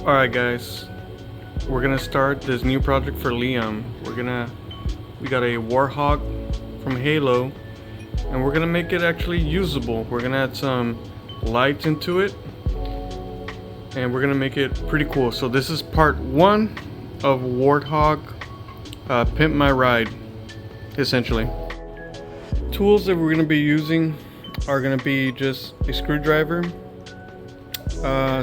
Alright guys, we're gonna start this new project for Liam. We got a warthog from Halo, and we're gonna make it actually usable. We're gonna add some lights into it, and we're gonna make it pretty cool. So this is part 1 of Warthog Pimp My Ride, essentially. Tools that we're gonna be using are gonna be just a screwdriver,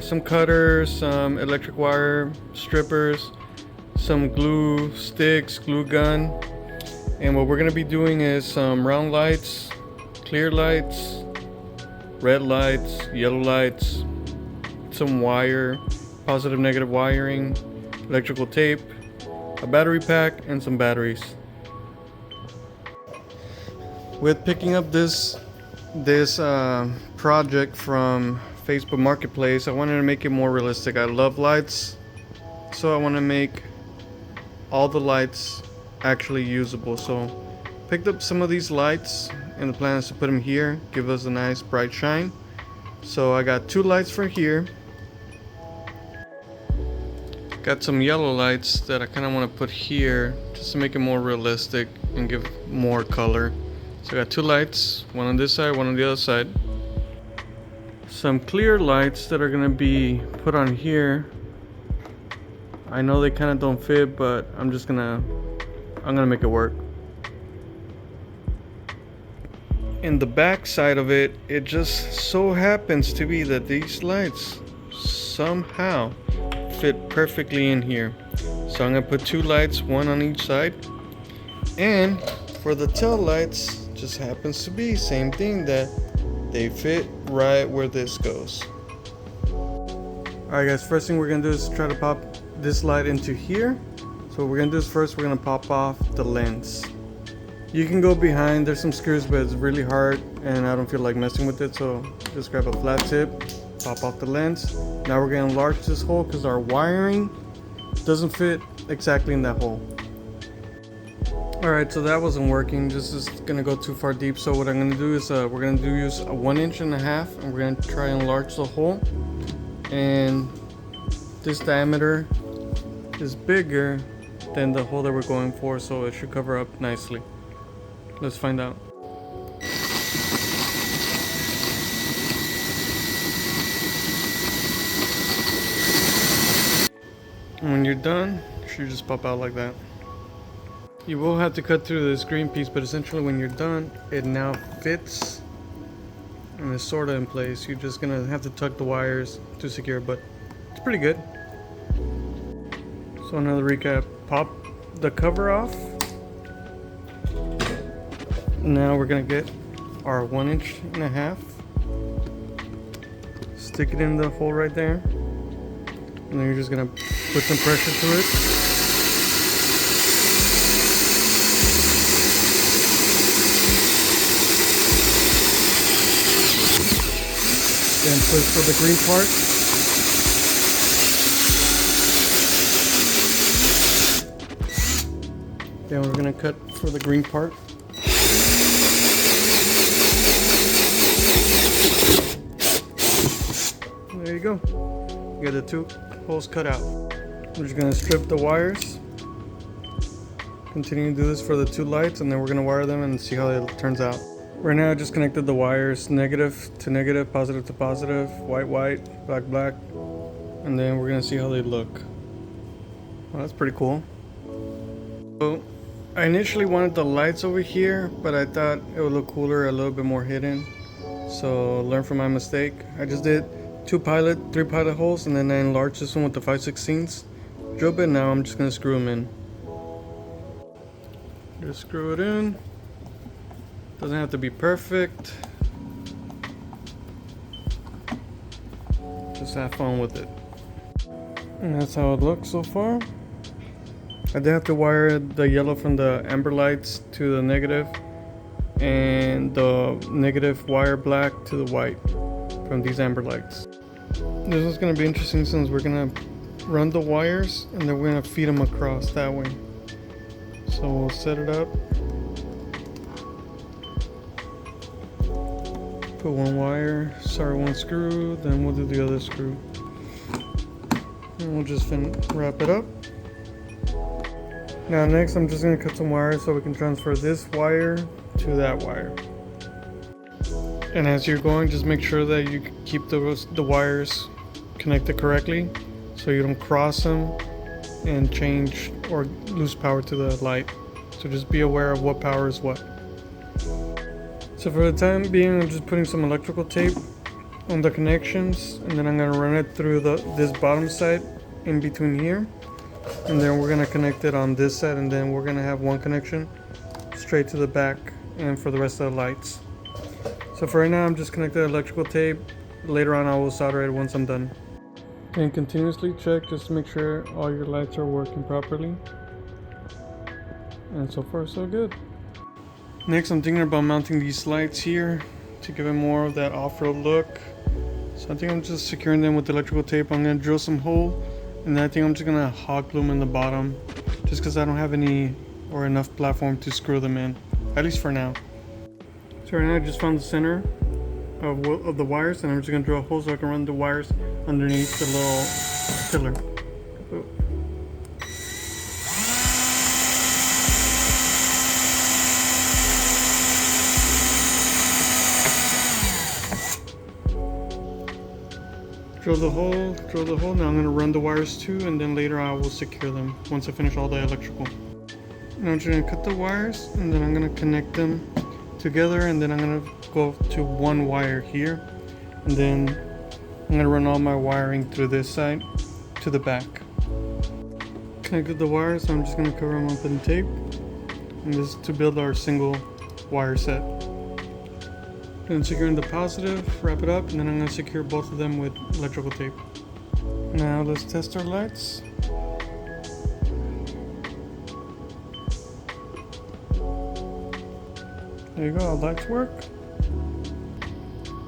some cutters, some electric wire strippers, some glue sticks, glue gun, and what we're going to be doing is some round lights, clear lights, red lights, yellow lights, some wire, positive negative wiring, electrical tape, a battery pack, and some batteries. With picking up this project from Facebook Marketplace, I wanted to make it more realistic. I love lights, so I want to make all the lights actually usable. So picked up some of these lights, and the plan is to put them here, give us a nice bright shine. So I got 2 lights for here. Got some yellow lights that I kind of want to put here just to make it more realistic and give more color. So I got 2 lights, one on this side, one on the other side. Some clear lights that are gonna be put on here. I know they kind of don't fit, but I'm gonna make it work. In the back side of it, it just so happens to be that these lights somehow fit perfectly in here. So I'm gonna put 2 lights, one on each side. And for the tail lights, just happens to be same thing, that they fit right where this goes. Alright guys, first thing we're gonna do is try to pop this light into here. So what we're gonna do is first we're gonna pop off the lens. You can go behind, there's some screws, but it's really hard and I don't feel like messing with it, so just grab a flat tip, pop off the lens. Now we're gonna enlarge this hole because our wiring doesn't fit exactly in that hole. Alright, so that wasn't working. This is gonna go too far deep, so what I'm gonna do is we're gonna use a 1.5 inch, and we're gonna try and enlarge the hole. And this diameter is bigger than the hole that we're going for, so it should cover up nicely. Let's find out. And when you're done, it should just pop out like that. You will have to cut through this green piece, but essentially when you're done, it now fits and is sort of in place. You're just gonna have to tuck the wires to secure, but it's pretty good. So another recap, pop the cover off. Now we're gonna get our 1.5 inch, stick it in the hole right there, and then you're just gonna put some pressure to it. Then push for the green part. Then we're gonna cut for the green part. There you go. You got the 2 holes cut out. We're just gonna strip the wires. Continue to do this for the 2 lights, and then we're gonna wire them and see how it turns out. Right now I just connected the wires negative to negative, positive to positive, white, white, black, black, and then we're gonna see how they look. Well, that's pretty cool. So I initially wanted the lights over here, but I thought it would look cooler, a little bit more hidden. So learn from my mistake. I just did 3 pilot holes, and then I enlarged this one with the 5/16 drill bit. Now I'm just gonna screw them in. Just screw it in. Doesn't have to be perfect. Just have fun with it. And that's how it looks so far. I did have to wire the yellow from the amber lights to the negative, and the negative wire black to the white from these amber lights. This is going to be interesting since we're going to run the wires and then we're going to feed them across that way. So we'll set it up. Put one wire, one screw, then we'll do the other screw. And we'll just wrap it up. Now next I'm just going to cut some wires so we can transfer this wire to that wire. And as you're going, just make sure that you keep the wires connected correctly so you don't cross them and change or lose power to the light. So just be aware of what power is what. So for the time being, I'm just putting some electrical tape on the connections, and then I'm going to run it through this bottom side in between here, and then we're going to connect it on this side, and then we're going to have one connection straight to the back and for the rest of the lights. So for right now, I'm just connecting electrical tape. Later on I will solder it once I'm done. And continuously check just to make sure all your lights are working properly. And so far so good. Next I'm thinking about mounting these lights here to give it more of that off-road look. So I think I'm just securing them with electrical tape. I'm going to drill some hole, and then I think I'm just going to hot glue them in the bottom just because I don't have any or enough platform to screw them in, at least for now. So right now I just found the center of the wires, and I'm just going to drill a hole so I can run the wires underneath the little pillar. Drill the hole. Now I'm going to run the wires too, and then later I will secure them once I finish all the electrical. Now I'm just going to cut the wires, and then I'm going to connect them together, and then I'm going to go to one wire here, and then I'm going to run all my wiring through this side to the back. Connected the wires, so I'm just going to cover them up with tape, and this is to build our single wire set. Then securing the positive, wrap it up, and then I'm going to secure both of them with electrical tape. Now let's test our lights. There you go, our lights work.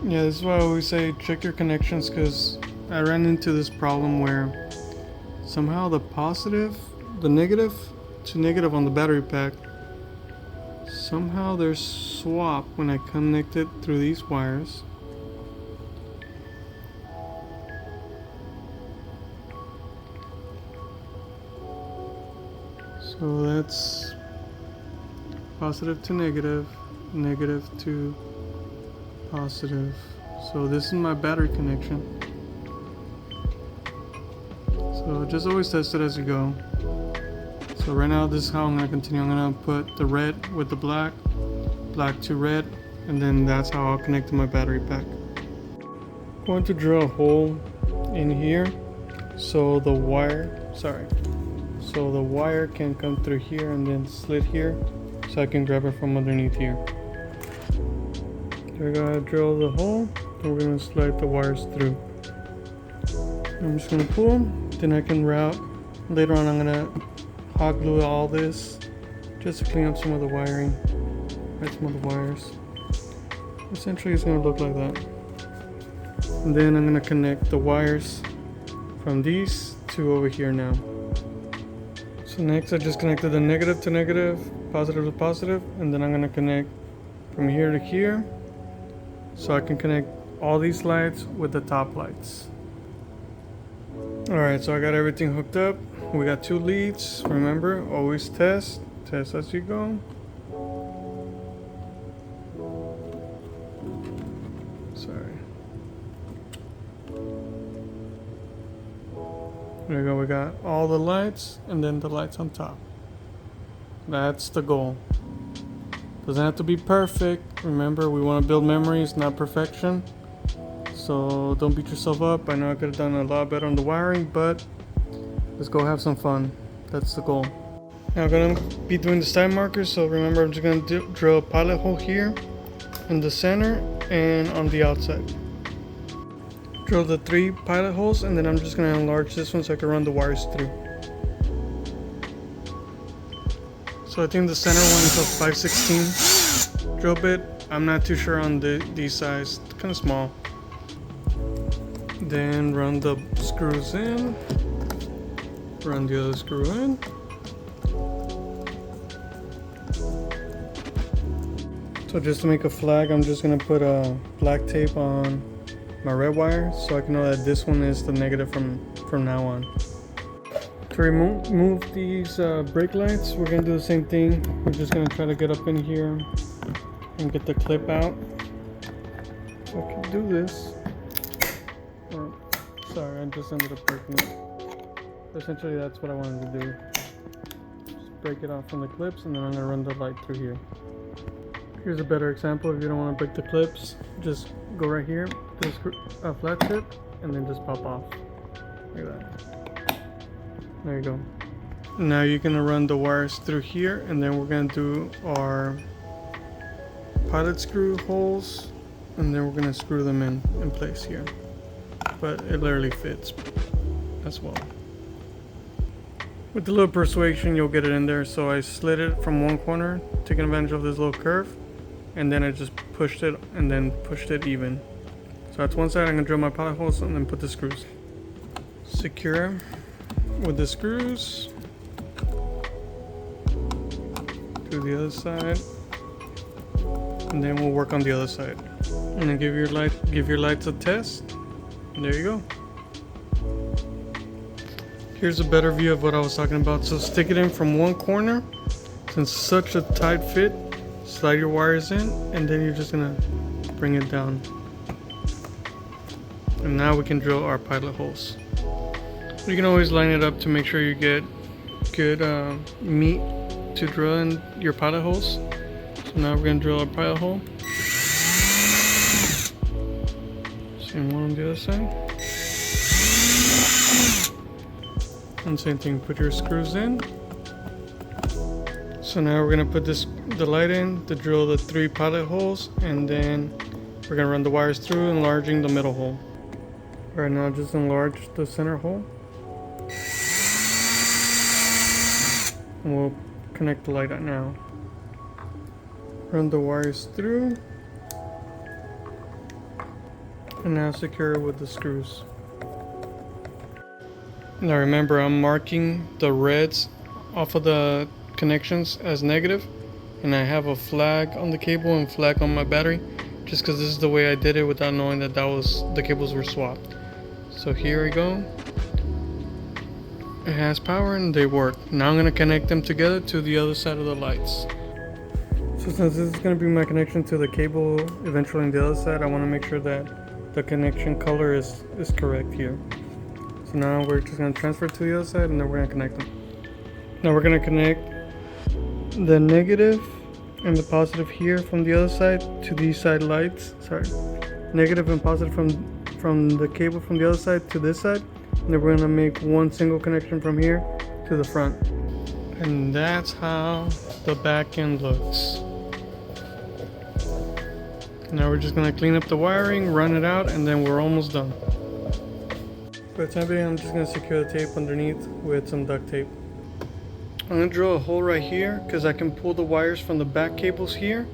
Yeah, this is why I always say check your connections, because I ran into this problem where somehow the negative to negative on the battery pack, somehow they're swapped when I connect it through these wires. So that's positive to negative, negative to positive. So this is my battery connection. So just always test it as you go. So right now this is how I'm going to continue. I'm going to put the red with the black, black to red, and then that's how I'll connect to my battery pack. I'm going to drill a hole in here so the wire can come through here and then slit here so I can grab it from underneath here. We're going to drill the hole, and we're going to slide the wires through. I'm just going to pull them, then I can route. Later on I'm going to hot glue all this just to clean up some of the wiring, right, some of the wires. Essentially it's going to look like that. And then I'm going to connect the wires from these to over here now. So next I just connected the negative to negative, positive to positive, and then I'm going to connect from here to here so I can connect all these lights with the top lights. Alright, so I got everything hooked up. We got 2 leads. Remember, always test as you go. Sorry. There we go, we got all the lights and then the lights on top. That's the goal. Doesn't have to be perfect. Remember, we want to build memories, not perfection. So don't beat yourself up. I know I could have done a lot better on the wiring, but let's go have some fun. That's the goal. Now I'm going to be doing the side markers, so remember I'm just going to drill a pilot hole here in the center and on the outside. Drill the 3 pilot holes, and then I'm just going to enlarge this one so I can run the wires through. So I think the center one is a 5/16 drill bit. I'm not too sure on these size, kind of small. Then run the screws in, run the other screw in. So just to make a flag, I'm just gonna put a black tape on my red wire, so I can know that this one is the negative from now on. To remove these brake lights, we're gonna do the same thing. We're just gonna try to get up in here and get the clip out. So I can do this. Oh, sorry, I just ended up breaking it. Essentially, that's what I wanted to do. Just break it off from the clips, and then I'm gonna run the light through here. Here's a better example. If you don't want to break the clips, just go right here, do a flat tip, and then just pop off. Like that. There you go. Now you're gonna run the wires through here, and then we're gonna do our pilot screw holes, and then we're gonna screw them in place here. But it literally fits as well. With a little persuasion, you'll get it in there. So I slid it from one corner, taking advantage of this little curve, and then I just pushed it and then pushed it even. So that's one side. I'm gonna drill my pilot holes and then put the screws. Secure with the screws. Do the other side, and then we'll work on the other side. And then give your lights a test. And there you go. Here's a better view of what I was talking about. So stick it in from one corner. Since it's such a tight fit, slide your wires in, and then you're just gonna bring it down. And now we can drill our pilot holes. You can always line it up to make sure you get good meat to drill in your pilot holes. So now we're gonna drill our pilot hole. Same one on the other side. And same thing, put your screws in. So now we're gonna put the light in to drill the 3 pilot holes, and then we're gonna run the wires through, enlarging the middle hole. Right now, just enlarge the center hole. And we'll connect the light out now. Run the wires through. And now secure it with the screws. Now remember, I'm marking the reds off of the connections as negative, and I have a flag on the cable and flag on my battery, just because this is the way I did it without knowing that the cables were swapped. So here we go. It has power and they work. Now I'm going to connect them together to the other side of the lights. So since this is going to be my connection to the cable eventually on the other side, I want to make sure that the connection color is correct here. So now we're just going to transfer to the other side, and then we're going to connect them. Now we're going to connect the negative and the positive here from the other side to these side lights. Sorry, negative and positive from the cable from the other side to this side. And then we're going to make one single connection from here to the front. And that's how the back end looks. Now we're just going to clean up the wiring, run it out, and then we're almost done. For the time being, I'm just going to secure the tape underneath with some duct tape. I'm going to drill a hole right here because I can pull the wires from the back cables here,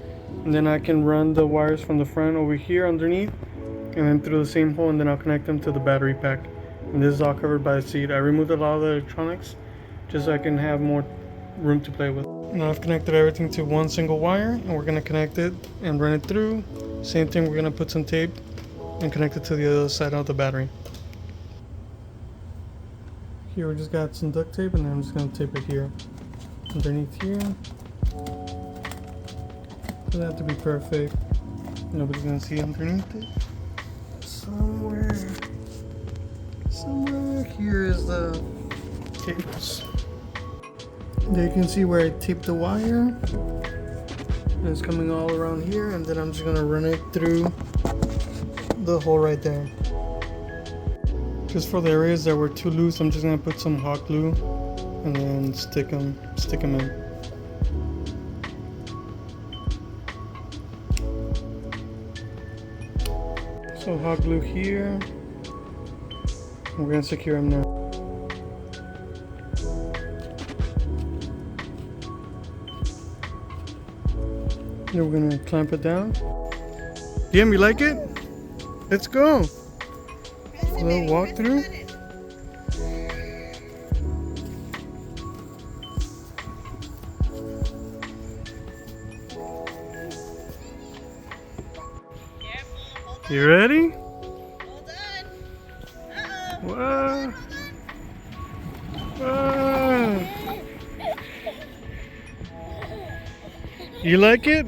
and then I can run the wires from the front over here underneath, and then through the same hole, and then I'll connect them to the battery pack. And this is all covered by the seat. I removed a lot of the electronics just so I can have more room to play with. Now I've connected everything to one single wire, and we're going to connect it and run it through. Same thing, we're going to put some tape and connect it to the other side of the battery. Here we just got some duct tape, and then I'm just going to tape it here underneath here. For that to be perfect. Nobody's going to see underneath it. Somewhere here is the cables. There you can see where I taped the wire. And it's coming all around here, and then I'm just going to run it through the hole right there. Just for the areas that were too loose, I'm just going to put some hot glue and then stick them in. So hot glue here. We're going to secure them now. Then we're going to clamp it down. DM, you like it? Let's go. A little walk through. You ready? You like it?